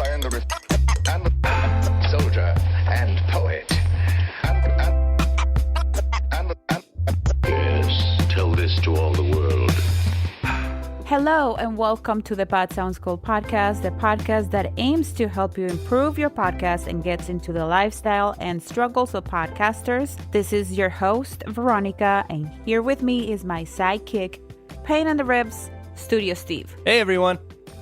and the soldier and poet. Yes, tell this to all the world. Hello and welcome to the Pod Sound School podcast, the podcast that aims to help you improve your podcast and gets into the lifestyle and struggles of podcasters. This is your host, Veronica, and here with me is my sidekick, Pain in the Ribs, Studio Steve. Hey everyone.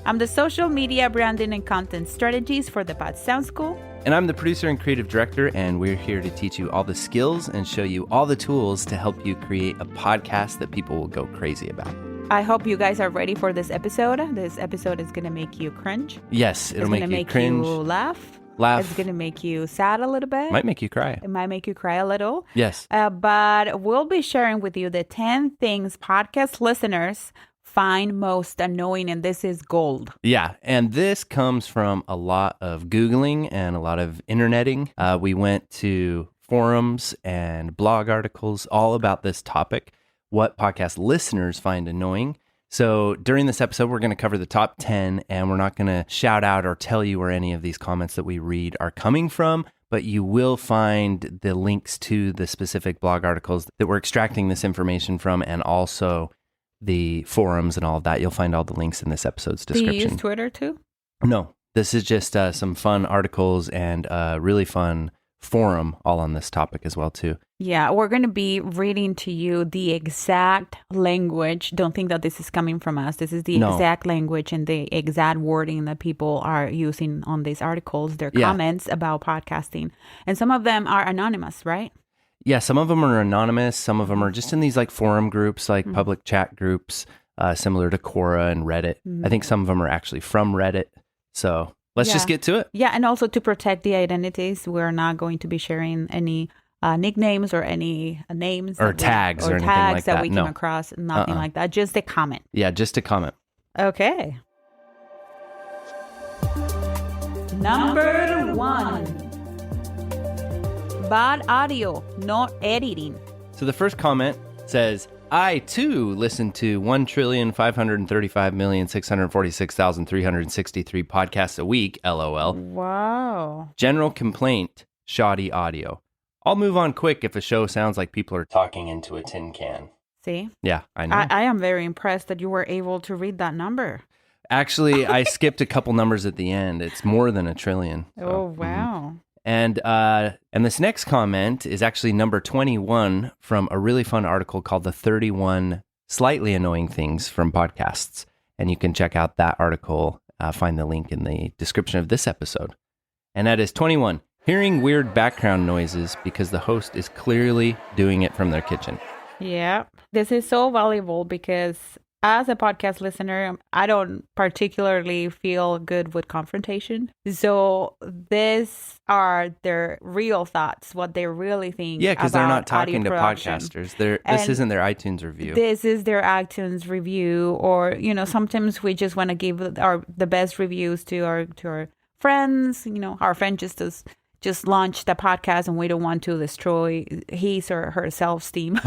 I'm the social media branding and content strategies for the Pod Sound School. And I'm the producer and creative director, and we're here to teach you all the skills and show you all the tools to help you create a podcast that people will go crazy about. I hope you guys are ready for this episode. This episode is going to make you cringe. Yes, it'll make you cringe. It's going to make you laugh. It's going to make you sad a little bit. Might make you cry. It might make you cry a little. Yes. But we'll be sharing with you the 10 things podcast listeners find most annoying, and this is gold. Yeah, and this comes from a lot of Googling and a lot of interneting. We went to forums and blog articles all about this topic, what podcast listeners find annoying. So during this episode, we're going to cover the top 10, and we're not going to shout out or tell you where any of these comments that we read are coming from, but you will find the links to the specific blog articles that we're extracting this information from, and also the forums and all of that. You'll find all the links in this episode's description. Do you use Twitter too? No, this is just some fun articles and really fun forum all on this topic as well too. Yeah, we're going to be reading to you the exact language. Don't think that this is coming from us. This is the exact language and the exact wording that people are using on these articles, their comments about podcasting. And some of them are anonymous, right? Yeah, some of them are anonymous. Some of them are just in these like forum groups, like public chat groups, similar to Quora and Reddit. I think some of them are actually from Reddit. So let's just get to it. Yeah, and also to protect the identities, we're not going to be sharing any nicknames or any names or tags or anything like that. that we came across. Nothing like that. Just a comment. Yeah, just a comment. Okay. Number 1. Bad audio, not editing. So the first comment says, I too listen to 1,535,646,363 podcasts a week, LOL. Wow. General complaint, shoddy audio. I'll move on quick if a show sounds like people are talking into a tin can. See? Yeah, I know. I am very impressed that you were able to read that number. Actually, I skipped a couple numbers at the end. It's more than a trillion. So, oh, wow. And this next comment is actually number 21 from a really fun article called The 31 Slightly Annoying Things from Podcasts. And you can check out that article, find the link in the description of this episode. And that is 21, hearing weird background noises because the host is clearly doing it from their kitchen. Yeah, this is so valuable because as a podcast listener, I don't particularly feel good with confrontation. So these are their real thoughts, what they really think. Yeah, because they're not talking to production. podcasters. This isn't their iTunes review. This is their iTunes review, or sometimes we just want to give the best reviews to our friends. Our friend just launched a podcast and we don't want to destroy his or her self-esteem.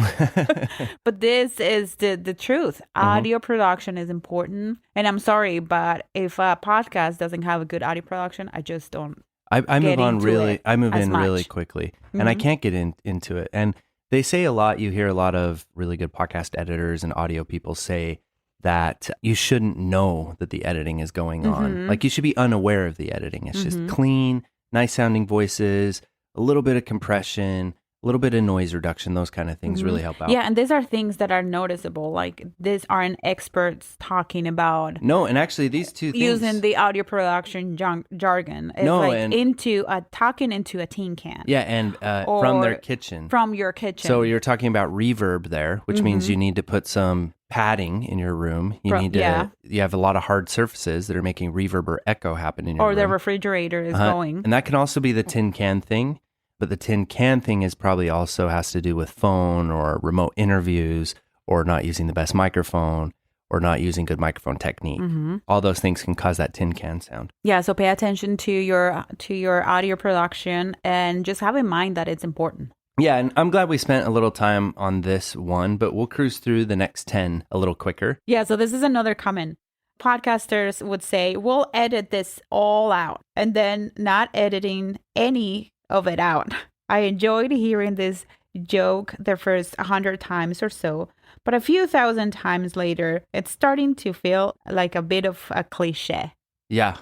But this is the truth. Audio production is important. And I'm sorry, but if a podcast doesn't have a good audio production, I just don't I move in much. really quickly. And I can't get into it. And they say a lot, you hear a lot of really good podcast editors and audio people say that you shouldn't know that the editing is going on. Like you should be unaware of the editing. It's just clean, nice sounding voices, a little bit of compression, a little bit of noise reduction. Those kind of things really help out. Yeah, and these are things that are noticeable. Like these aren't experts talking about. No, and actually these two things. Using the audio production jargon. It's talking into a tin can. Yeah, and from their kitchen. From your kitchen. So you're talking about reverb there, which means you need to put some padding in your room. You have a lot of hard surfaces that are making reverb or echo happen in your room. Or the refrigerator is going. And that can also be the tin can thing, but the tin can thing is probably also has to do with phone or remote interviews or not using the best microphone or not using good microphone technique. All those things can cause that tin can sound. Yeah, so pay attention to your audio production and just have in mind that it's important. Yeah, and I'm glad we spent a little time on this one, but we'll cruise through the next 10 a little quicker. Yeah, so this is another comment. podcasters would say, we'll edit this all out, and then not editing any of it out. I enjoyed hearing this joke the first 100 times or so, but a few thousand times later, it's starting to feel like a bit of a cliche. Yeah.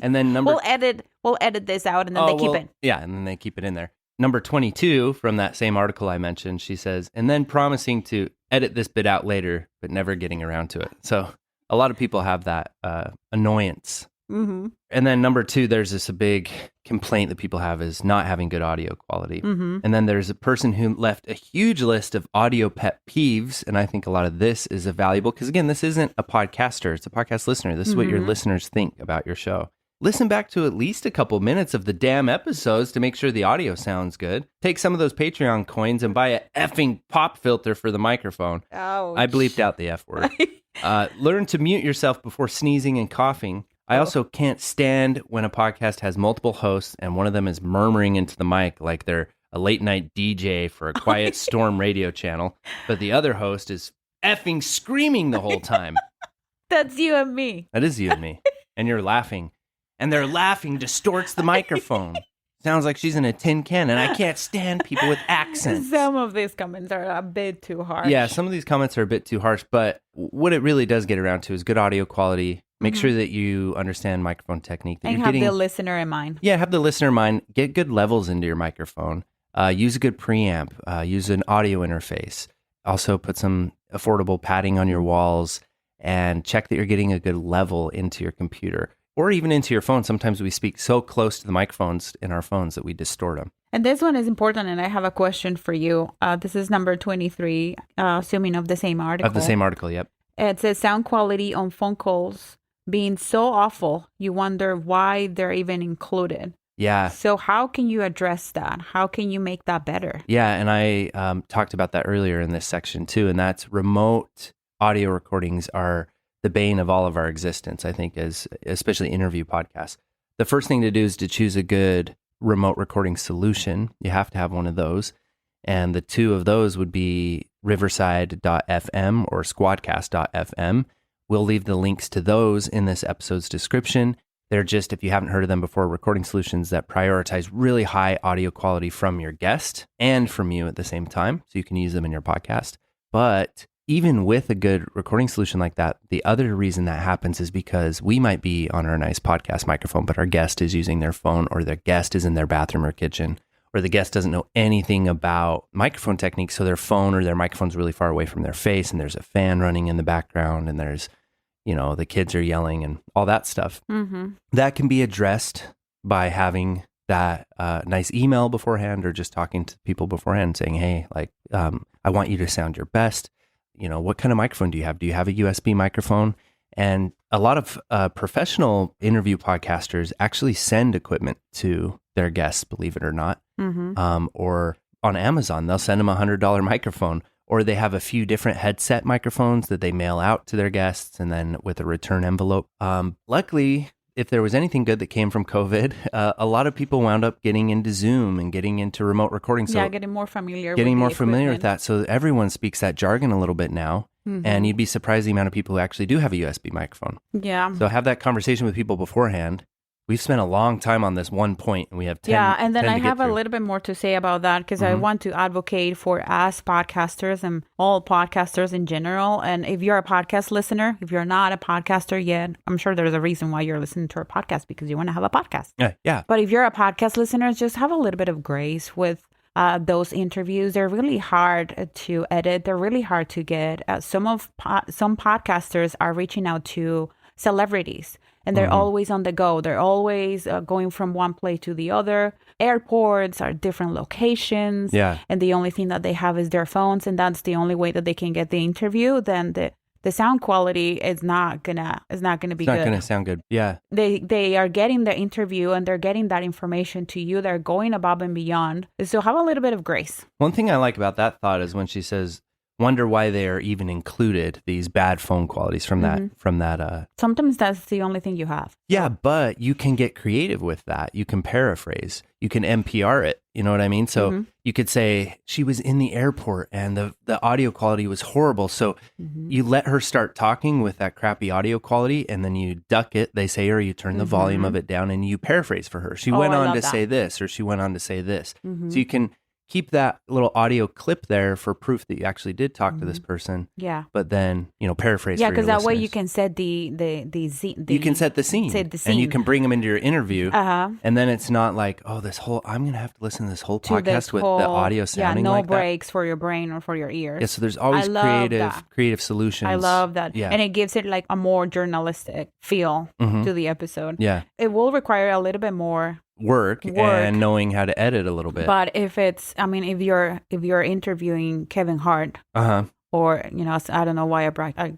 And then We'll edit this out, and then they keep it. Yeah, and then they keep it in there. Number 22 from that same article I mentioned, she says, and then promising to edit this bit out later, but never getting around to it. So a lot of people have that annoyance. Mm-hmm. And then number 2, there's this a big complaint that people have is not having good audio quality. Mm-hmm. And then there's a person who left a huge list of audio pet peeves. And I think a lot of this is valuable because, again, this isn't a podcaster. It's a podcast listener. This is what your listeners think about your show. Listen back to at least a couple minutes of the damn episodes to make sure the audio sounds good. Take some of those Patreon coins and buy a effing pop filter for the microphone. Ouch. I bleeped out the F word. Learn to mute yourself before sneezing and coughing. I also can't stand when a podcast has multiple hosts and one of them is murmuring into the mic like they're a late night DJ for a Quiet Storm radio channel, but the other host is effing screaming the whole time. That's you and me. That is you and me. And you're laughing. And their laughing distorts the microphone. Sounds like she's in a tin can, and I can't stand people with accents. Some of these comments are a bit too harsh. Yeah, some of these comments are a bit too harsh, but what it really does get around to is good audio quality. Make sure that you understand microphone technique. That And you're have getting, the listener in mind. Yeah, have the listener in mind. Get good levels into your microphone. Use a good preamp. Use an audio interface. Also put some affordable padding on your walls and check that you're getting a good level into your computer or even into your phone. Sometimes we speak so close to the microphones in our phones that we distort them. And this one is important, and I have a question for you. This is number 23, assuming of the same article. Of the same article, yep. It says sound quality on phone calls being so awful, you wonder why they're even included. Yeah. So how can you address that? How can you make that better? Yeah, and I talked about that earlier in this section too, and that's remote audio recordings are the bane of all of our existence, I think, as especially interview podcasts. The first thing to do is to choose a good remote recording solution. You have to have one of those. And the two of those would be riverside.fm or squadcast.fm. We'll leave the links to those in this episode's description. They're just, if you haven't heard of them before, recording solutions that prioritize really high audio quality from your guest and from you at the same time. So you can use them in your podcast. But even with a good recording solution like that, the other reason that happens is because we might be on our nice podcast microphone, but our guest is using their phone, or their guest is in their bathroom or kitchen, or the guest doesn't know anything about microphone techniques. So their phone or their microphone's really far away from their face, and there's a fan running in the background, and there's, the kids are yelling and all that stuff. Mm-hmm. That can be addressed by having that nice email beforehand, or just talking to people beforehand saying, hey, I want you to sound your best. What kind of microphone do you have? Do you have a USB microphone? And a lot of professional interview podcasters actually send equipment to their guests, believe it or not. Mm-hmm. Or on Amazon, they'll send them a $100 microphone, or they have a few different headset microphones that they mail out to their guests, and then with a return envelope. Luckily, if there was anything good that came from COVID, a lot of people wound up getting into Zoom and getting into remote recording. So getting more familiar with that. So everyone speaks that jargon a little bit now. Mm-hmm. And you'd be surprised the amount of people who actually do have a USB microphone. Yeah. So have that conversation with people beforehand. We've spent a long time on this one point, and we have 10. Yeah, and then 10 I to get have a through. little bit more to say about that, because I want to advocate for us podcasters and all podcasters in general. And if you're a podcast listener, if you're not a podcaster yet, I'm sure there's a reason why you're listening to our podcast, because you want to have a podcast. Yeah. But if you're a podcast listener, just have a little bit of grace with those interviews. They're really hard to edit. They're really hard to get. Some podcasters are reaching out to celebrities, and they're always on the go. They're always going from one place to the other. Airports are different locations. Yeah. And the only thing that they have is their phones, and that's the only way that they can get the interview. Then the sound quality is not gonna be good. It's not going to sound good. Yeah. They are getting the interview, and they're getting that information to you. They're going above and beyond. So have a little bit of grace. One thing I like about that thought is when she says, wonder why they are even included, these bad phone qualities from that. Sometimes that's the only thing you have. Yeah, but you can get creative with that. You can paraphrase. You can NPR it. You know what I mean? So you could say, she was in the airport and the audio quality was horrible. So you let her start talking with that crappy audio quality, and then you duck it, they say, or you turn the volume of it down and you paraphrase for her. She went on to say this, or she went on to say this. So you can keep that little audio clip there for proof that you actually did talk to this person. Yeah. But then, paraphrase. Yeah, because that way you can set the you can set the scene. And you can bring them into your interview. And then it's not like, I'm going to have to listen to this whole podcast with the audio sounding like that. No breaks for your brain or for your ears. Yeah, so there's always creative solutions. I love that. Yeah. And it gives it like a more journalistic feel to the episode. Yeah. It will require a little bit more work and knowing how to edit a little bit. But if you're interviewing Kevin Hart, or I don't know why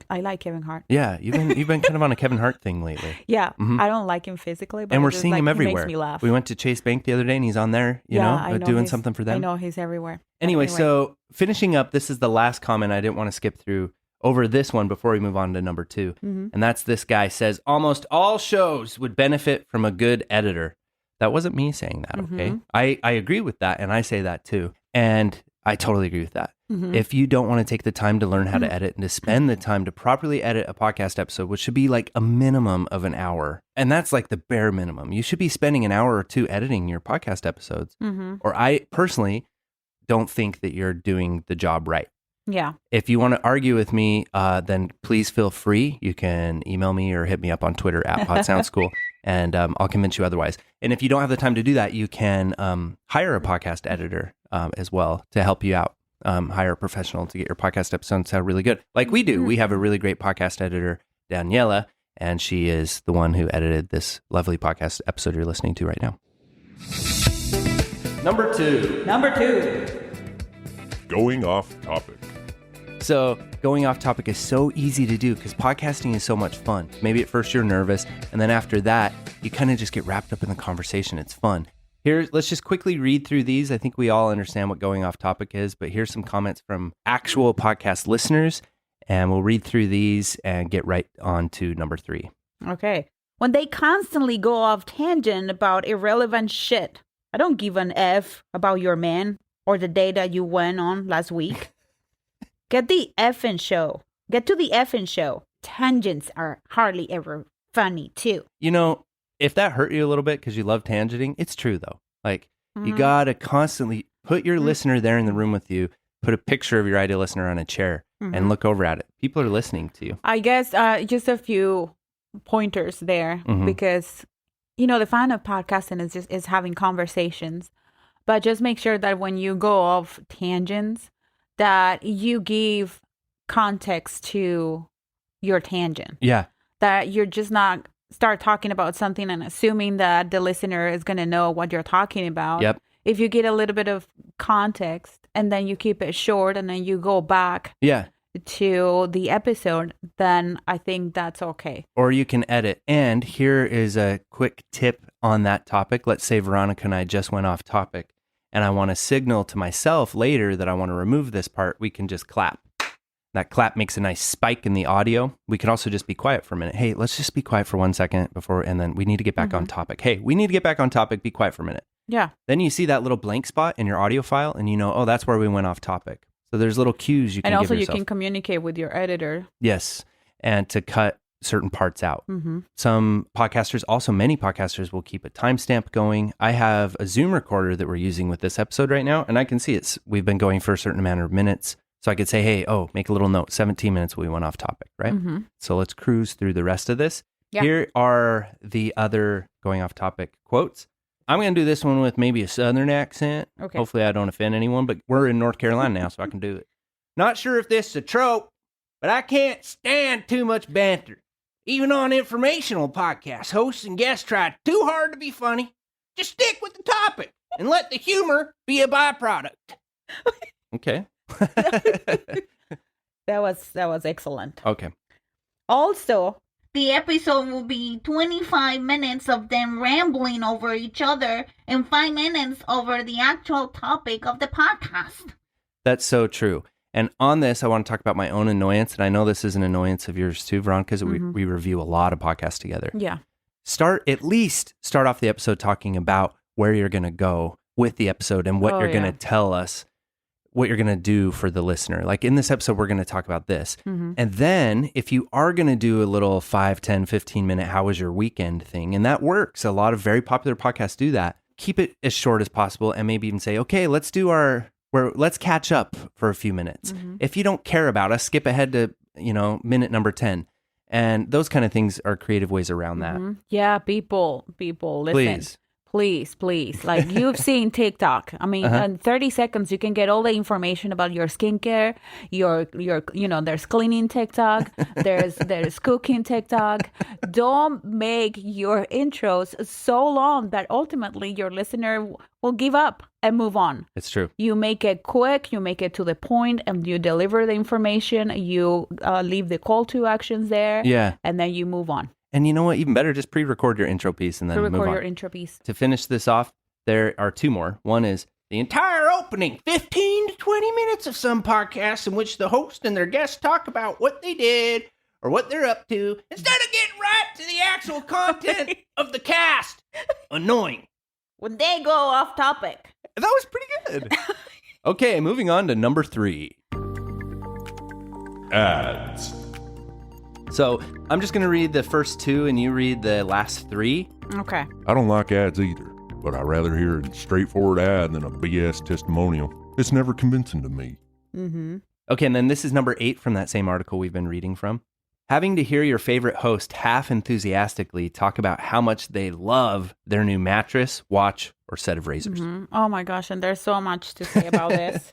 I like Kevin Hart. Yeah, you've been kind of on a Kevin Hart thing lately. Yeah, I don't like him physically, but and we're seeing him everywhere. He makes me laugh. We went to Chase Bank the other day, and he's on there, doing something for them. I know he's everywhere. Anyway, so finishing up, this is the last comment. I didn't want to skip through over this one before we move on to number 2, and that's this guy says, almost all shows would benefit from a good editor. That wasn't me saying that, okay? I agree with that, and I say that too. And I totally agree with that. If you don't want to take the time to learn how to edit and to spend the time to properly edit a podcast episode, which should be like a minimum of an hour, and that's like the bare minimum. You should be spending an hour or 2 editing your podcast episodes. Or I personally don't think that you're doing the job right. Yeah. If you want to argue with me, then please feel free. You can email me or hit me up on Twitter at PodSoundSchool, and I'll convince you otherwise. And if you don't have the time to do that, you can hire a podcast editor as well to help you out. Hire a professional to get your podcast episodes sound really good. Like we do. We have a really great podcast editor, Daniela, and she is the one who edited this lovely podcast episode you're listening to right now. Number 2. Going off topic. So going off topic is so easy to do because podcasting is so much fun. Maybe at first you're nervous, and then after that, you kind of just get wrapped up in the conversation. It's fun. Here, let's just quickly read through these. I think we all understand what going off topic is, but here's some comments from actual podcast listeners, and we'll read through these and get right on to number 3. Okay. When they constantly go off tangent about irrelevant shit, I don't give an F about your man or the day that you went on last week. Get to the effing show. Tangents are hardly ever funny, too. If that hurt you a little bit because you love tangenting, it's true, though. Like, you got to constantly put your listener there in the room with you, put a picture of your ideal listener on a chair, and look over at it. People are listening to you. I guess just a few pointers there, because, the fun of podcasting is having conversations. But just make sure that when you go off tangents, that you give context to your tangent. Yeah. That you're just not start talking about something and assuming that the listener is going to know what you're talking about. Yep. If you get a little bit of context and then you keep it short and then you go back to the episode, then I think that's okay. Or you can edit. And here is a quick tip on that topic. Let's say Veronica and I just went off topic, and I want to signal to myself later that I want to remove this part. We can just clap. That clap makes a nice spike in the audio. We could also just be quiet for a minute. Hey, let's just be quiet for 1 second and then we need to get back on topic. Hey, we need to get back on topic. Be quiet for a minute. Yeah. Then you see that little blank spot in your audio file and that's where we went off topic. So there's little cues you can give yourself. And also you can communicate with your editor. Yes. And to cut certain parts out. Some podcasters, also many podcasters, will keep a timestamp going. I have a Zoom recorder that we're using with this episode right now, and I can see we've been going for a certain amount of minutes. So I could say, hey, make a little note, 17 minutes we went off topic, right? So let's cruise through the rest of this. Yeah. Here are the other going off topic quotes. I'm going to do this one with maybe a Southern accent. Okay. Hopefully I don't offend anyone, but we're in North Carolina now, so I can do it. Not sure if this is a trope, but I can't stand too much banter. Even on informational podcasts, hosts and guests try too hard to be funny. Just stick with the topic and let the humor be a byproduct. Okay. That was excellent. Okay. Also, the episode will be 25 minutes of them rambling over each other and 5 minutes over the actual topic of the podcast. That's so true. And on this, I want to talk about my own annoyance. And I know this is an annoyance of yours too, Veronica, because we review a lot of podcasts together. Yeah. Start off the episode talking about where you're going to go with the episode and what you're going to tell us, what you're going to do for the listener. Like in this episode, we're going to talk about this. And then if you are going to do a little 5, 10, 15 minute, how was your weekend thing? And that works. A lot of very popular podcasts do that. Keep it as short as possible and maybe even say, okay, let's catch up for a few minutes. If you don't care about us, skip ahead to, minute number 10. And those kind of things are creative ways around that. Yeah, people, listen. Please. Like you've seen TikTok. I mean, in 30 seconds, you can get all the information about your skincare, there's cleaning TikTok, there's cooking TikTok. Don't make your intros so long that ultimately your listener will give up and move on. It's true. You make it quick, you make it to the point, and you deliver the information. You leave the call to actions there. Yeah. And then you move on. And you know what? Even better, just pre-record your intro piece and then move on. To finish this off, there are two more. One is the entire opening, 15 to 20 minutes of some podcasts in which the host and their guests talk about what they did or what they're up to instead of getting right to the actual content of the cast. Annoying. When they go off topic. That was pretty good. Okay, moving on to number 3. Ads. So I'm just going to read the first 2 and you read the last 3. Okay. I don't like ads either, but I'd rather hear a straightforward ad than a BS testimonial. It's never convincing to me. Okay, and then this is number 8 from that same article we've been reading from. Having to hear your favorite host half enthusiastically talk about how much they love their new mattress, watch, or set of razors. Oh my gosh, and there's so much to say about this.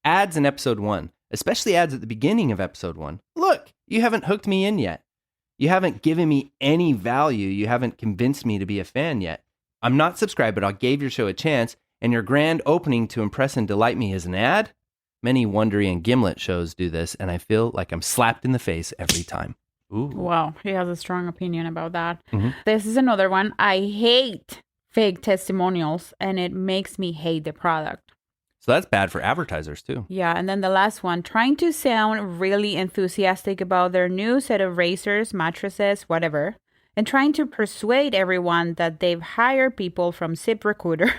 Ads in episode 1, especially ads at the beginning of episode 1. Look, you haven't hooked me in yet. You haven't given me any value. You haven't convinced me to be a fan yet. I'm not subscribed, but I gave your show a chance, and your grand opening to impress and delight me is an ad? Many Wondery and Gimlet shows do this, and I feel like I'm slapped in the face every time. Ooh. Wow, he has a strong opinion about that. This is another one. I hate fake testimonials, and it makes me hate the product. So that's bad for advertisers too. Yeah, and then the last one, trying to sound really enthusiastic about their new set of razors, mattresses, whatever, and trying to persuade everyone that they've hired people from ZipRecruiter.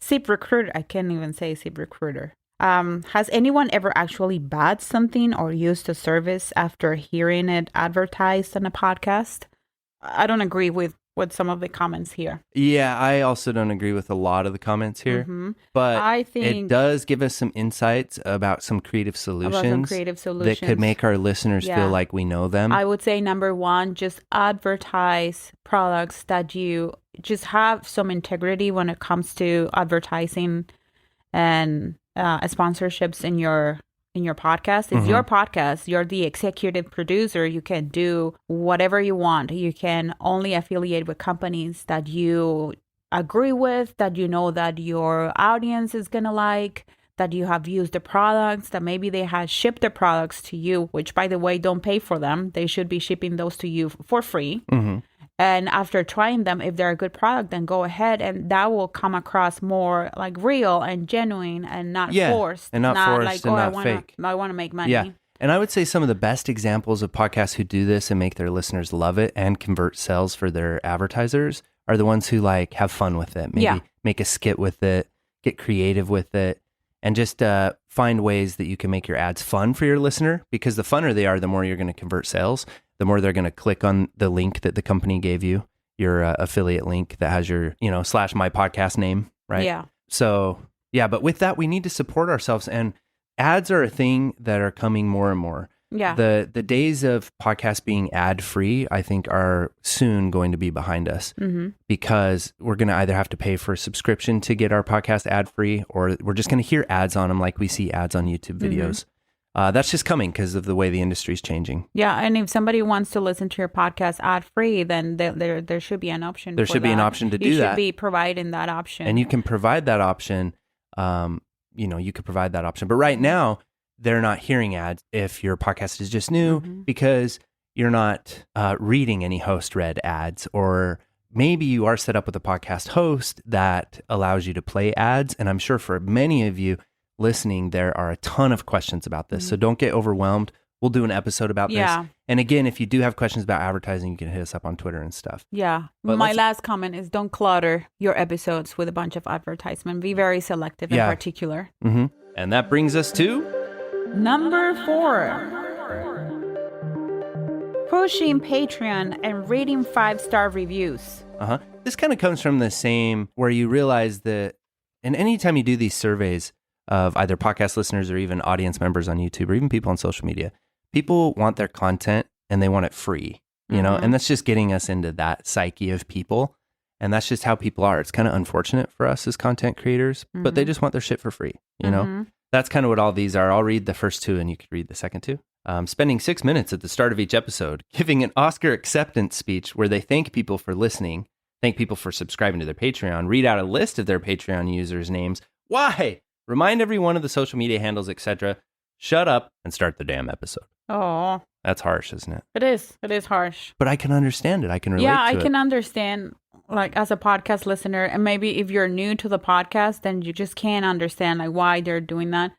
ZipRecruiter, I can't even say ZipRecruiter. Has anyone ever actually bought something or used a service after hearing it advertised on a podcast? I don't agree with some of the comments here. Yeah, I also don't agree with a lot of the comments here. But I think it does give us some insights about some creative solutions that could make our listeners feel like we know them. I would say number 1, just advertise products that you just have some integrity when it comes to advertising and sponsorships in your podcast. It's your podcast. You're the executive producer. You can do whatever you want. You can only affiliate with companies that you agree with, that you know that your audience is going to like, that you have used the products, that maybe they have shipped the products to you, which, by the way, don't pay for them. They should be shipping those to you for free. And after trying them, if they're a good product, then go ahead, and that will come across more like real and genuine and not forced. And not forced like, and not fake. I want to make money. Yeah. And I would say some of the best examples of podcasts who do this and make their listeners love it and convert sales for their advertisers are the ones who like have fun with it. Maybe make a skit with it, get creative with it, and just find ways that you can make your ads fun for your listener, because the funner they are, the more you're going to convert sales. The more they're going to click on the link that the company gave you, your affiliate link that has your, / my podcast name, right? Yeah. So, yeah, but with that, we need to support ourselves. And ads are a thing that are coming more and more. Yeah. The days of podcasts being ad-free, I think, are soon going to be behind us because we're going to either have to pay for a subscription to get our podcast ad-free, or we're just going to hear ads on them like we see ads on YouTube videos. That's just coming because of the way the industry is changing. Yeah, and if somebody wants to listen to your podcast ad-free, then there should be an option. There should be an option to do that. You should be providing that option. And you can provide that option. You could provide that option. But right now, they're not hearing ads if your podcast is just new because you're not reading any host-read ads, or maybe you are set up with a podcast host that allows you to play ads. And I'm sure for many of you, listening, there are a ton of questions about this. So don't get overwhelmed. We'll do an episode about Yeah. this. And again, if you do have questions about advertising, you can hit us up on Twitter and stuff. Yeah. But My let's- last comment is don't clutter your episodes with a bunch of advertisement. Be very selective Yeah. and particular. And that brings us to Number 4. Pushing Patreon and rating 5-star reviews. this kind of comes from the same where you realize that, and anytime you do these surveys of either podcast listeners or even audience members on YouTube or even people on social media, people want their content and they want it free, you know, and that's just getting us into that psyche of people. And that's just how people are. It's kind of unfortunate for us as content creators, but they just want their shit for free, you know? That's kind of what all these are. I'll read the first two and you could read the second two. Spending 6 minutes at the start of each episode, giving an Oscar acceptance speech where they thank people for listening, thank people for subscribing to their Patreon, read out a list of their Patreon users' names. Why? Remind everyone of the social media handles, etc. Shut up and start the damn episode. Oh, That's harsh, isn't it? it is. It is harsh. But I can understand it. I can relate Yeah, to I it. can understand, like, as a podcast listener, and maybe if you're new to the podcast, then you just can't understand, like, why they're doing that.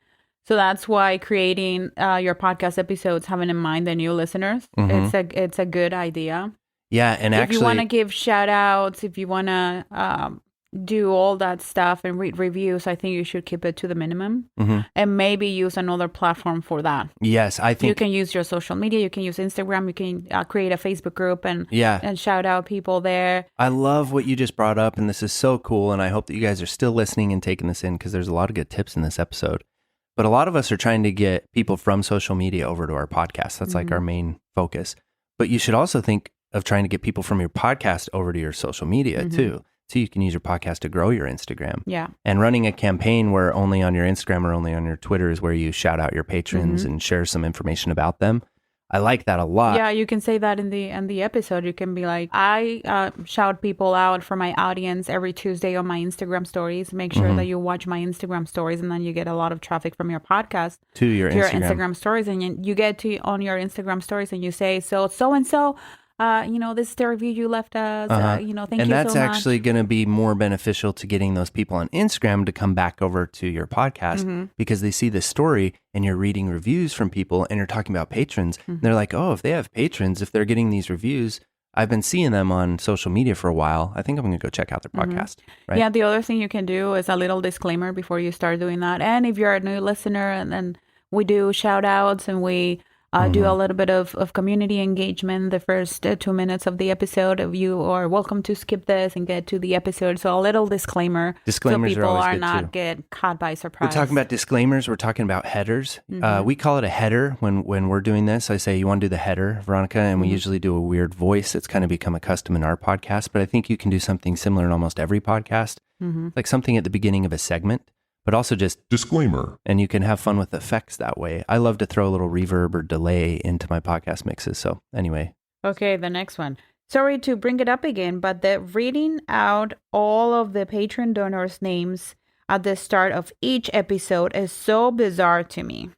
So that's why creating your podcast episodes, having in mind the new listeners, it's a good idea. Yeah, and If actually, you want to give shout outs, if you want to do all that stuff and read reviews, I think you should keep it to the minimum and maybe use another platform for that. yes, I You think can use your social media, you can use Instagram, you can create a Facebook group and shout out people there. I love what you just brought up, and this is so cool. And I hope that you guys are still listening and taking this in because there's a lot of good tips in this episode. But a lot of us are trying to get people from social media over to our podcast. That's like our main focus. But you should also think of trying to get people from your podcast over to your social media too. So you can use your podcast to grow your Instagram. Yeah. And running a campaign where only on your Instagram or only on your Twitter is where you shout out your patrons and share some information about them. I like that a lot. Yeah, you can say that in the episode. You can be like, I shout people out for my audience every Tuesday on my Instagram stories. Make sure that you watch my Instagram stories, and then you get a lot of traffic from your podcast To your to your Instagram. Instagram stories, and you get to on your Instagram stories, and you say, so and so. This is the review you left us. Thank you so much. And that's actually going to be more beneficial to getting those people on Instagram to come back over to your podcast because they see this story and you're reading reviews from people and you're talking about patrons. And they're like, oh, if they have patrons, if they're getting these reviews, I've been seeing them on social media for a while. I think I'm going to go check out their podcast. Right? Yeah, the other thing you can do is a little disclaimer before you start doing that. And if you're a new listener, and then we do shout outs and we do a little bit of community engagement the first 2 minutes of the episode. You are welcome to skip this and get to the episode. So a little disclaimer. Disclaimers so are people always are good, not too. get caught by surprise. We're talking about disclaimers. We're talking about headers. We call it a header when we're doing this. I say, you want to do the header, Veronica? And we usually do a weird voice. It's kind of become a custom in our podcast. But I think you can do something similar in almost every podcast. Like something at the beginning of a segment, but also just Disclaimer. and you can have fun with effects that way. I love to throw a little reverb or delay into my podcast mixes. So anyway, Okay, the next one. Sorry to bring it up again, but the reading out all of the patron donors' names at the start of each episode is so bizarre to me.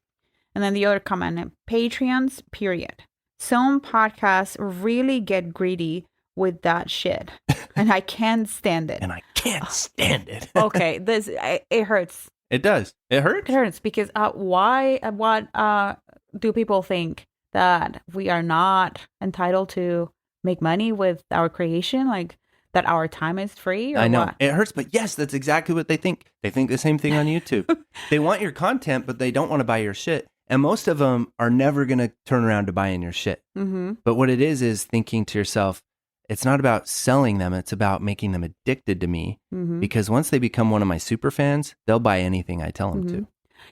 And then the other comment, Patreons, period. Some podcasts really get greedy with that shit, and I can't stand it. and I can't stand it. Okay, it hurts. It does. It hurts. It hurts because what do people think that we are not entitled to make money with our creation, like that our time is free? Or I know what? it hurts, but yes, that's exactly what they think. They think the same thing on YouTube. They want your content, but they don't want to buy your shit. And most of them are never going to turn around to buying your shit. But what it is thinking to yourself, it's not about selling them. It's about making them addicted to me. Because once they become one of my super fans, they'll buy anything I tell them to.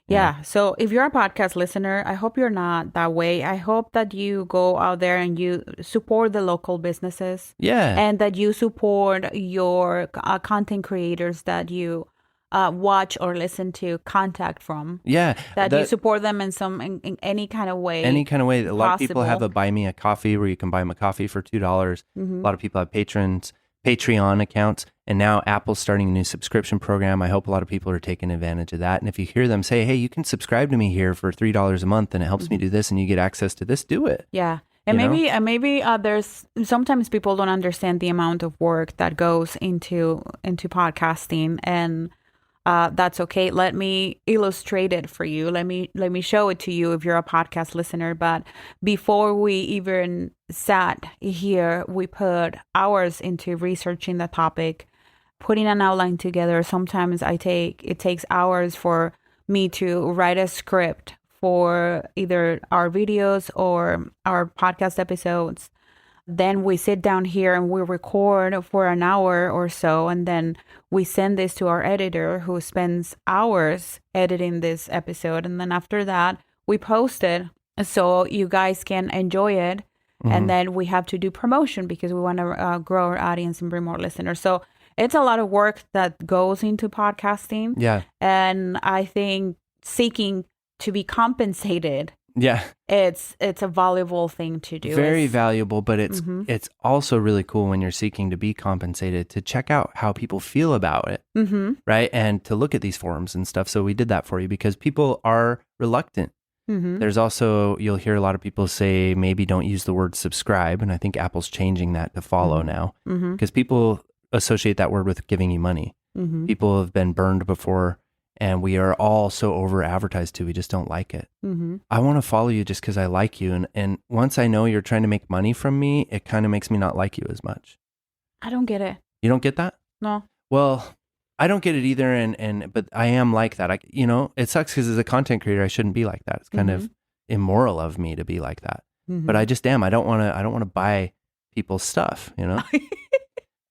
Yeah. So if you're a podcast listener, I hope you're not that way. I hope that you go out there and you support the local businesses. Yeah. And that you support your content creators that you watch or listen to contact from. Yeah. That you support them in any kind of way. Any kind of way. A lot of people have possible. a buy me a coffee where you can buy them a coffee for $2. A lot of people have Patreon accounts. And now Apple's starting a new subscription program. I hope a lot of people are taking advantage of that. And if you hear them say, hey, you can subscribe to me here for $3 a month and it helps me do this and you get access to this, do it. Yeah. And maybe there's sometimes people don't understand the amount of work that goes into podcasting, and that's okay. Let me illustrate it for you. Let me show it to you if you're a podcast listener. But before we even sat here, we put hours into researching the topic, putting an outline together. Sometimes it takes hours for me to write a script for either our videos or our podcast episodes. Then we sit down here and we record for an hour or so, and then we send this to our editor who spends hours editing this episode. And then after that, we post it so you guys can enjoy it. Mm-hmm. And then we have to do promotion because we want to grow our audience and bring more listeners. So it's a lot of work that goes into podcasting. Yeah. And I think seeking to be compensated, Yeah. it's a valuable thing to do. Very It's- valuable, but it's also really cool when you're seeking to be compensated to check out how people feel about it, right? And to look at these forums and stuff. So we did that for you because people are reluctant. There's also, you'll hear a lot of people say maybe don't use the word subscribe, and I think Apple's changing that to follow now because people associate that word with giving you money. People have been burned before. And we are all so over advertised to, we just don't like it. I want to follow you just because I like you. And once I know you're trying to make money from me, it kind of makes me not like you as much. I don't get it. You don't get that? No. Well, I don't get it either. But I am like that. It sucks because as a content creator, I shouldn't be like that. It's kind of immoral of me to be like that. But I just am. I don't want to buy people's stuff,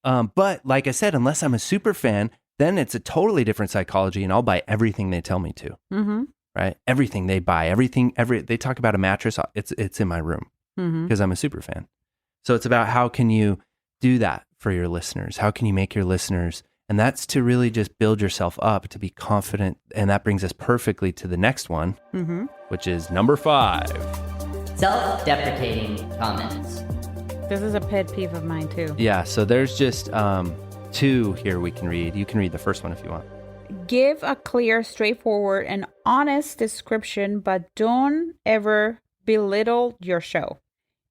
But like I said, unless I'm a super fan, then it's a totally different psychology, and I'll buy everything they tell me to. Right? Everything they buy, they talk about a mattress. It's in my room because I'm a super fan. So it's about how can you do that for your listeners? How can you make your listeners? And that's to really just build yourself up to be confident. And that brings us perfectly to the next one, which is number 5. Self-deprecating comments. This is a pet peeve of mine too. Yeah. So there's just 2 here we can read. You can read the first one if you want. Give a clear, straightforward, and honest description, but don't ever belittle your show.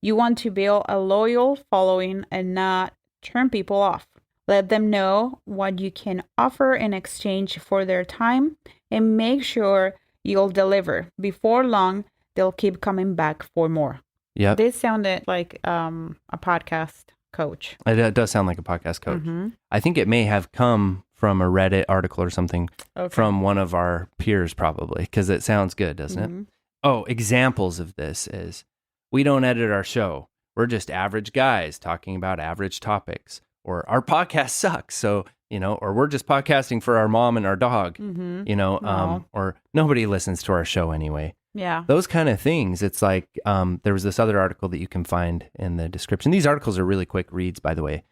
You want to build a loyal following and not turn people off. Let them know what you can offer in exchange for their time and make sure you'll deliver. Before long, they'll keep coming back for more. Yeah. This sounded like a podcast coach. It does sound like a podcast coach. I think it may have come from a Reddit article or something from one of our peers probably, because it sounds good, doesn't it? Oh, examples of this is we don't edit our show. We're just average guys talking about average topics, or our podcast sucks. So, or we're just podcasting for our mom and our dog, or nobody listens to our show anyway. Yeah. Those kind of things. It's like there was this other article that you can find in the description. These articles are really quick reads, by the way,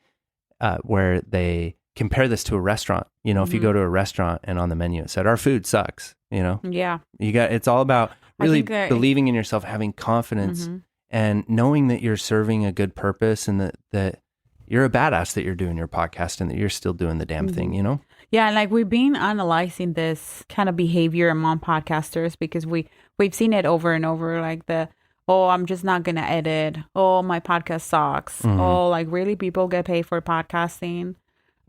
where they compare this to a restaurant. If you go to a restaurant and on the menu it said, our food sucks, Yeah. It's all about really that- believing in yourself, having confidence and knowing that you're serving a good purpose and that you're a badass, that you're doing your podcast and that you're still doing the damn thing, Yeah, like we've been analyzing this kind of behavior among podcasters because we've seen it over and over, like I'm just not gonna edit. Oh, my podcast sucks. Oh, like really, people get paid for podcasting.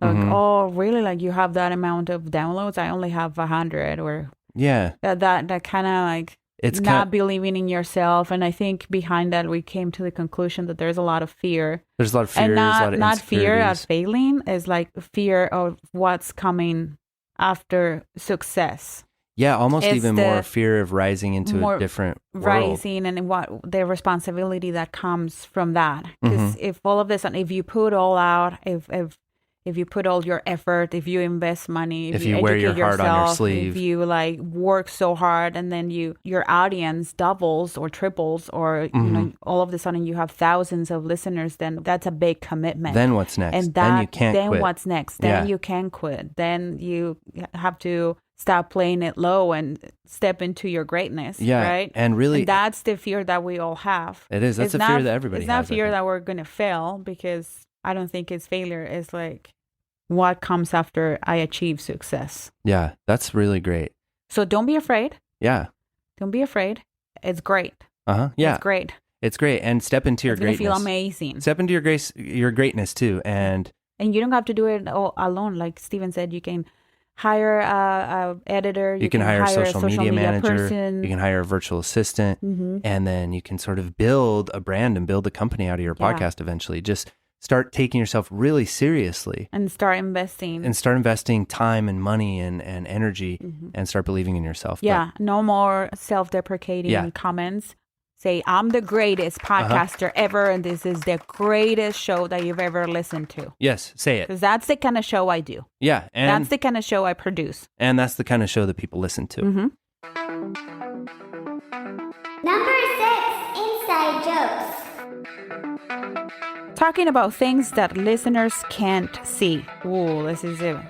Like, oh, really? Like you have that amount of downloads? I only have 100, or that kind of like it's not believing in yourself. And I think behind that we came to the conclusion that there's a lot of fear. There's a lot of fear. And there's a lot of not fear at insecurities. failing, is like fear of what's coming after success. Yeah, almost It's even the more fear of rising into more a different world. rising and what the responsibility that comes from that. Because if all of this, and if you put all out, if you put all your effort, if you invest money, If you wear your educate heart on your yourself, sleeve. if you like work so hard, and then your audience doubles or triples, or all of a sudden you have thousands of listeners, then that's a big commitment. Then what's next? And then you can't then quit. what's next? Then Yeah. you can quit. Then you have to stop playing it low and step into your greatness. Yeah, Right. and really- that's the fear that we all have. It is. That's It's a fear not- that everybody It's not has, I fear think. that we're going to fail, because I don't think it's failure. It's like what comes after I achieve success. Yeah, that's really great. So don't be afraid. Yeah. Don't be afraid. It's great. Yeah. It's great. It's great. And step into your It's going to greatness. feel amazing. Step into your greatness too. And And you don't have to do it all alone. Like Steven said, you can hire a editor. You can hire a social media manager. person. You can hire a virtual assistant. And then you can sort of build a brand and build a company out of your podcast eventually. Just start taking yourself really seriously. And start investing. And start investing time and money and energy and start believing in yourself. Yeah, no more self-deprecating comments. Say, I'm the greatest podcaster ever, and this is the greatest show that you've ever listened to. Yes, say it. Because that's the kind of show I do. Yeah. And that's the kind of show I produce. And that's the kind of show that people listen to. Number 6, inside jokes. Talking about things that listeners can't see. Ooh, this is a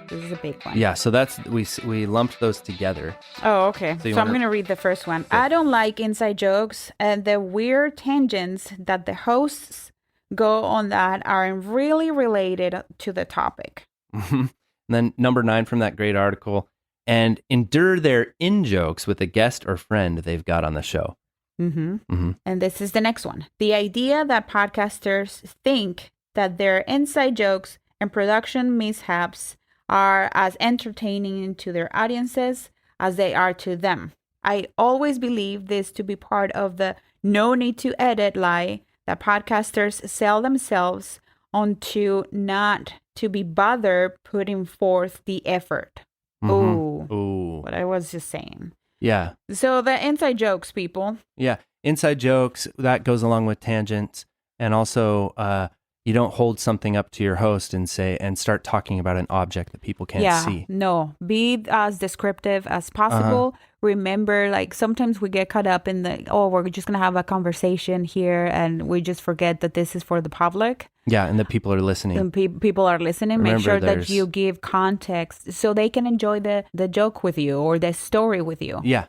big one. Yeah, so that's we lumped those together. Oh, okay. So I'm going to read the first one. I don't like inside jokes and the weird tangents that the hosts go on that aren't really related to the topic. And then number 9 from that great article, and endure their in-jokes with a guest or friend they've got on the show. And this is the next one. The idea that podcasters think that their inside jokes and production mishaps are as entertaining to their audiences as they are to them. I always believe this to be part of the no need to edit lie that podcasters sell themselves onto, not to be bothered putting forth the effort. Ooh, what I was just saying. Yeah. So the inside jokes, people. Yeah. Inside jokes, that goes along with tangents. And also, you don't hold something up to your host and start talking about an object that people can't see. No, be as descriptive as possible. Remember, like sometimes we get caught up in we're just going to have a conversation here and we just forget that this is for the public. Yeah, and that people are listening. And people are listening. Remember, make sure that you give context so they can enjoy the joke with you or the story with you. Yeah,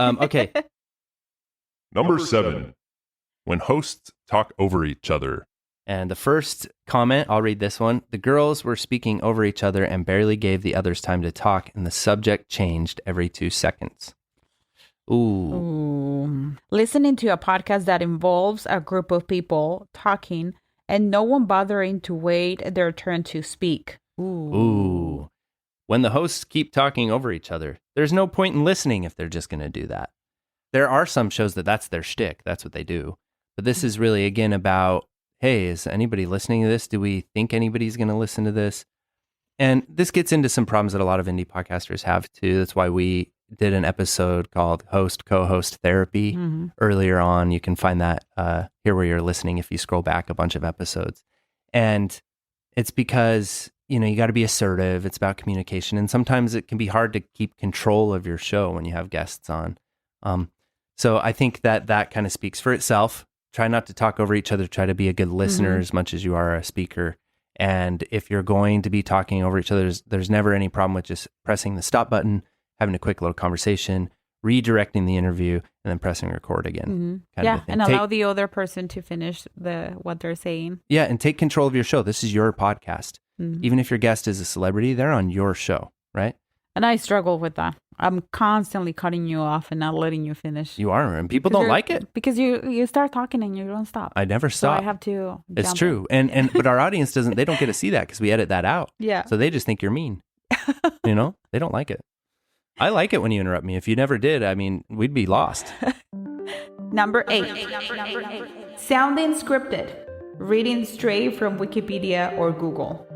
okay. Number 7, when hosts talk over each other. And the first comment, I'll read this one. The girls were speaking over each other and barely gave the others time to talk, and the subject changed every 2 seconds. Ooh. Listening to a podcast that involves a group of people talking and no one bothering to wait their turn to speak. Ooh. When the hosts keep talking over each other, there's no point in listening if they're just going to do that. There are some shows that's their shtick. That's what they do. But this is really, again, about, hey, is anybody listening to this? Do we think anybody's going to listen to this? And this gets into some problems that a lot of indie podcasters have too. That's why we did an episode called Host Co-Host Therapy earlier on. You can find that here where you're listening if you scroll back a bunch of episodes. And it's because, you got to be assertive. It's about communication. And sometimes it can be hard to keep control of your show when you have guests on. So I think that kind of speaks for itself. Try not to talk over each other. Try to be a good listener as much as you are a speaker. And if you're going to be talking over each other, there's never any problem with just pressing the stop button, having a quick little conversation, redirecting the interview, and then pressing record again. And allow the other person to finish what they're saying. Yeah, and take control of your show. This is your podcast. Even if your guest is a celebrity, they're on your show, right? And I struggle with that. I'm constantly cutting you off and not letting you finish. You are, and people don't like it. Because you start talking and you don't stop. I never stop. So I have to It's true. But our audience they don't get to see that because we edit that out. Yeah. So they just think you're mean. They don't like it. I like it when you interrupt me. If you never did, we'd be lost. Number 8. Sounding scripted. Reading straight from Wikipedia or Google.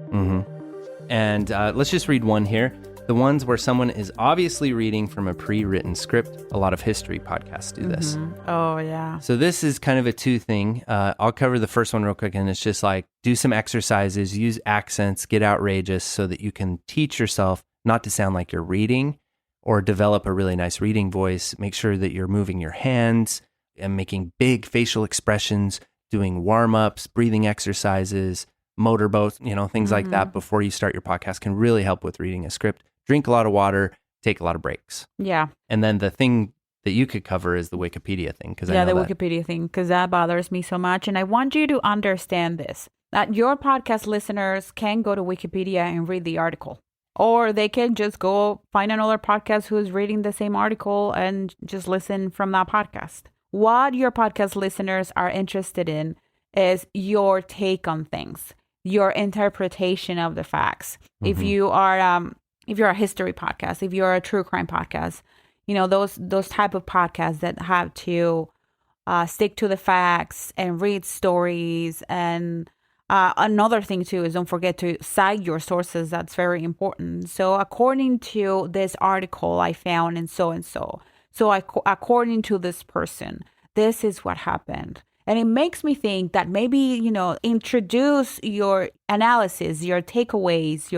And let's just read one here. The ones where someone is obviously reading from a pre-written script. A lot of history podcasts do this. Oh, yeah. So this is kind of a 2 thing. I'll cover the first one real quick, and it's just like do some exercises, use accents, get outrageous so that you can teach yourself not to sound like you're reading or develop a really nice reading voice. Make sure that you're moving your hands and making big facial expressions, doing warm-ups, breathing exercises, motorboats, things like that before you start your podcast can really help with reading a script. Drink a lot of water, take a lot of breaks. Yeah. And then the thing that you could cover is the Wikipedia thing. Wikipedia thing, because that bothers me so much. And I want you to understand this, that your podcast listeners can go to Wikipedia and read the article. Or they can just go find another podcast who's reading the same article and just listen from that podcast. What your podcast listeners are interested in is your take on things, your interpretation of the facts. If you are if you're a history podcast, if you're a true crime podcast, those type of podcasts that have to stick to the facts and read stories. And another thing too is don't forget to cite your sources. That's very important. So according to this article I found in so and so, according to this person, this is what happened. And it makes me think that maybe, introduce your analysis, your takeaways,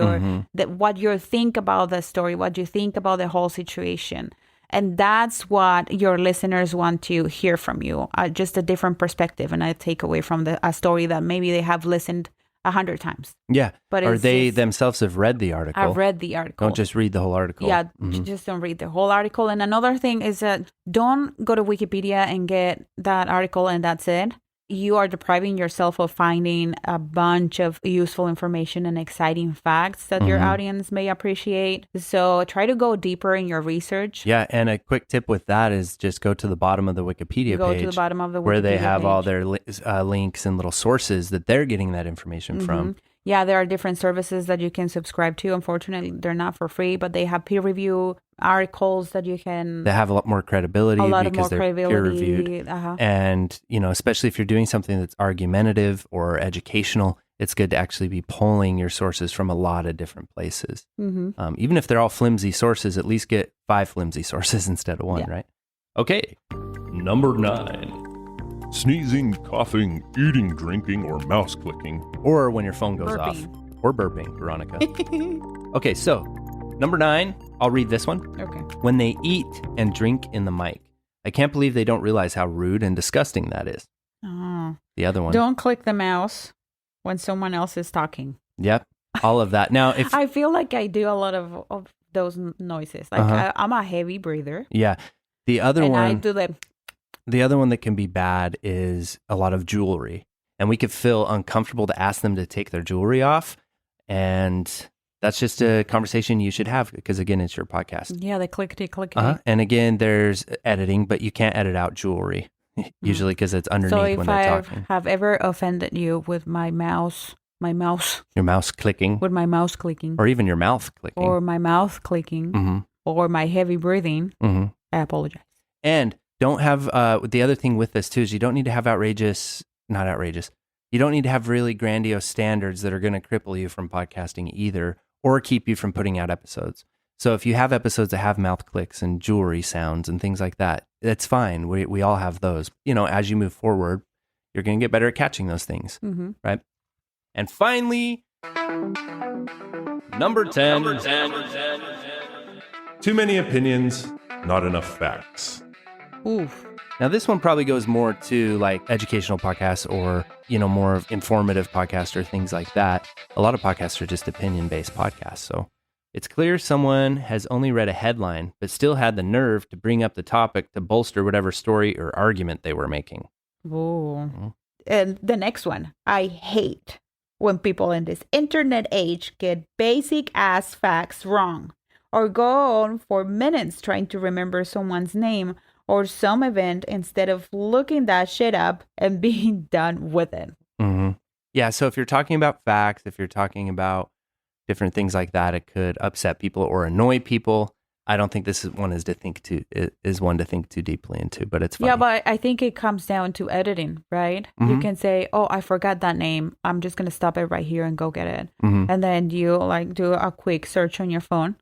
what you think about the story, what you think about the whole situation. And that's what your listeners want to hear from you, just a different perspective and a takeaway from a story that maybe they have listened 100 times. Yeah. But or they themselves have read the article. I've read the article. Don't just read the whole article. Yeah, just don't read the whole article. And another thing is that don't go to Wikipedia and get that article and that's it. You are depriving yourself of finding a bunch of useful information and exciting facts that your audience may appreciate. So try to go deeper in your research. Yeah, and a quick tip with that is just go to the bottom of the Wikipedia page. Go to the bottom of the Wikipedia where they have page. all their links and little sources that they're getting that information from. Yeah, there are different services that you can subscribe to. Unfortunately, they're not for free, but they have peer review articles that you can... They have a lot more credibility because they're peer reviewed. And, especially if you're doing something that's argumentative or educational, it's good to actually be pulling your sources from a lot of different places. Even if they're all flimsy sources, at least get 5 flimsy sources instead of 1, right? Okay. Number 9. Sneezing, coughing, eating, drinking, or mouse clicking. Or when your phone goes Burping. off. Or burping, Veronica. Okay, so number 9, I'll read this one. Okay. When they eat and drink in the mic. I can't believe they don't realize how rude and disgusting that is. Oh. The other one. Don't click the mouse when someone else is talking. Yep, all of that. Now, if I feel like I do a lot of those noises. Like I'm a heavy breather. Yeah. The other and one. I do The other one that can be bad is a lot of jewelry. And we could feel uncomfortable to ask them to take their jewelry off. And that's just a conversation you should have because, again, it's your podcast. Yeah, the clickety. And again, there's editing, but you can't edit out jewelry usually because it's underneath when they're talking. So if I have ever offended you with my mouse, your mouse clicking, with my mouse clicking, or even your mouth clicking, or my mouth clicking, or my heavy breathing, I apologize. And don't have, the other thing with this too is you don't need to have you don't need to have really grandiose standards that are going to cripple you from podcasting either, or keep you from putting out episodes. So if you have episodes that have mouth clicks and jewelry sounds and things like that, that's fine. We all have those. As you move forward, you're going to get better at catching those things, right? And finally, number 10. Too many opinions, not enough facts. Oof. Now, this one probably goes more to like educational podcasts or, more of informative podcasts or things like that. A lot of podcasts are just opinion-based podcasts. So it's clear someone has only read a headline, but still had the nerve to bring up the topic to bolster whatever story or argument they were making. Ooh. And the next one. I hate when people in this internet age get basic ass facts wrong or go on for minutes trying to remember someone's name or some event instead of looking that shit up and being done with it. Yeah, so if you're talking about facts, if you're talking about different things like that, it could upset people or annoy people. I don't think this is one to think too deeply into, but it's funny. Yeah, but I think it comes down to editing, right? You can say, "Oh, I forgot that name. I'm just gonna stop it right here and go get it," and then you do a quick search on your phone.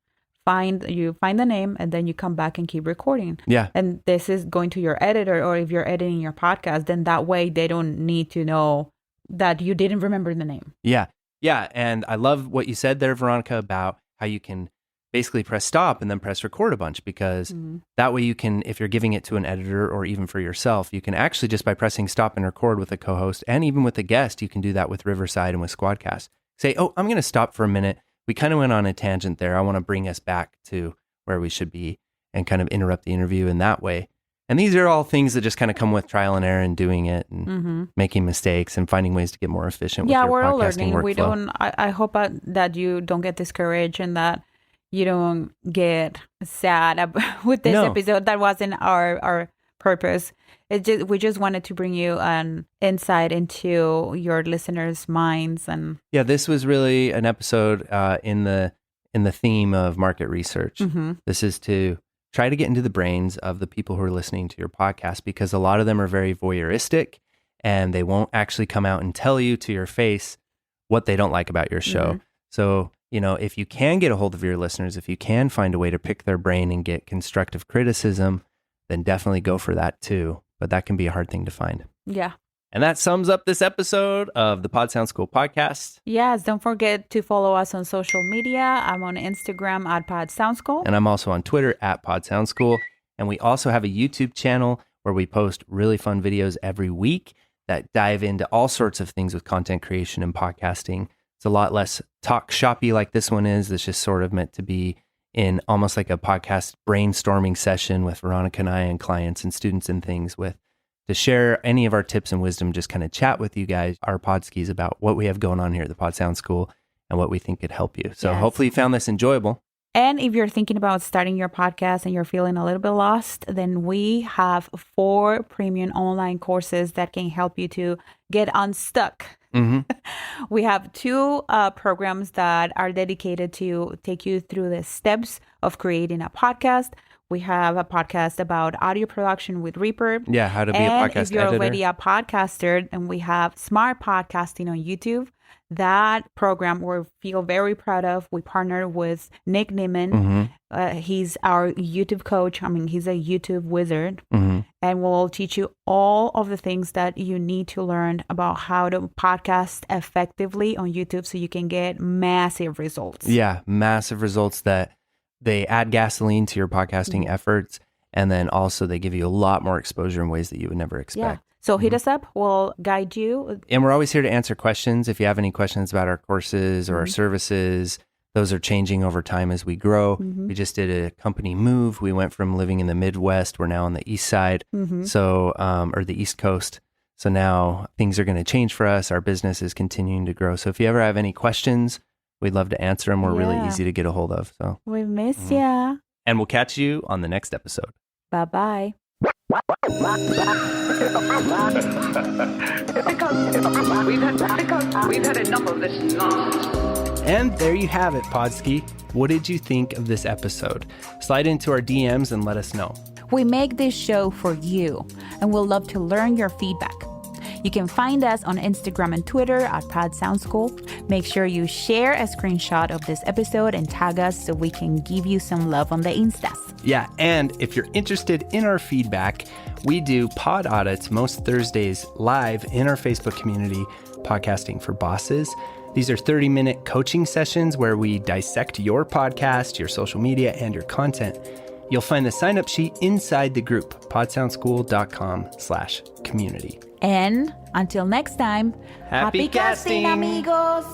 You find the name and then you come back and keep recording. Yeah. And this is going to your editor, or if you're editing your podcast, then that way they don't need to know that you didn't remember the name. Yeah. Yeah. And I love what you said there, Veronica, about how you can basically press stop and then press record a bunch because that way you can, if you're giving it to an editor or even for yourself, you can actually just by pressing stop and record with a co-host and even with a guest, you can do that with Riverside and with Squadcast. Say, oh, I'm going to stop for a minute. We kind of went on a tangent there. I want to bring us back to where we should be and kind of interrupt the interview in that way. And these are all things that just kind of come with trial and error and doing it and making mistakes and finding ways to get more efficient with your we're all podcasting learning. workflow. I hope that you don't get discouraged and that you don't get sad with this episode. That wasn't our purpose. We just wanted to bring you an insight into your listeners' minds. And yeah, this was really an episode in the in the theme of market research. This is to try to get into the brains of the people who are listening to your podcast, because a lot of them are very voyeuristic and they won't actually come out and tell you to your face what they don't like about your show. So, if you can get a hold of your listeners, if you can find a way to pick their brain and get constructive criticism, then definitely go for that too. But that can be a hard thing to find. Yeah. And that sums up this episode of the Pod Sound School podcast. Yes, don't forget to follow us on social media. I'm on Instagram at Pod Sound School. And I'm also on Twitter at Pod Sound School. And we also have a YouTube channel where we post really fun videos every week that dive into all sorts of things with content creation and podcasting. It's a lot less talk shoppy like this one is. It's just sort of meant to be in almost like a podcast brainstorming session with Veronica and I and clients and students and things to share any of our tips and wisdom, just kind of chat with you guys, our podskis, about what we have going on here at the Pod Sound School and what we think could help you. So hopefully you found this enjoyable. And if you're thinking about starting your podcast and you're feeling a little bit lost, then we have 4 premium online courses that can help you to get unstuck. We have 2 programs that are dedicated to take you through the steps of creating a podcast. We have a podcast about audio production with Reaper. Yeah, how to be a podcast if you're editor. already a podcaster, and we have Smart Podcasting on YouTube. That program we feel very proud of. We partnered with Nick Neiman. He's our YouTube coach. He's a YouTube wizard. And we'll teach you all of the things that you need to learn about how to podcast effectively on YouTube so you can get massive results. Yeah, massive results that they add gasoline to your podcasting efforts. And then also they give you a lot more exposure in ways that you would never expect. Yeah. So hit us up. We'll guide you. And we're always here to answer questions. If you have any questions about our courses or our services, those are changing over time as we grow. We just did a company move. We went from living in the Midwest. We're now on the East side, so or the East Coast. So now things are going to change for us. Our business is continuing to grow. So if you ever have any questions, we'd love to answer them. We're really easy to get a hold of. So We miss ya. And we'll catch you on the next episode. Bye-bye. We've had enough of this nonsense. And there you have it, Podski. What did you think of this episode? Slide into our DMs and let us know. We make this show for you, and we'll love to learn your feedback. You can find us on Instagram and Twitter at Pod Sound School. Make sure you share a screenshot of this episode and tag us so we can give you some love on the Instas. Yeah, and if you're interested in our feedback, we do pod audits most Thursdays live in our Facebook community, Podcasting for Bosses. These are 30-minute coaching sessions where we dissect your podcast, your social media, and your content. You'll find the sign-up sheet inside the group, podsoundschool.com/community. And until next time, Happy casting, amigos!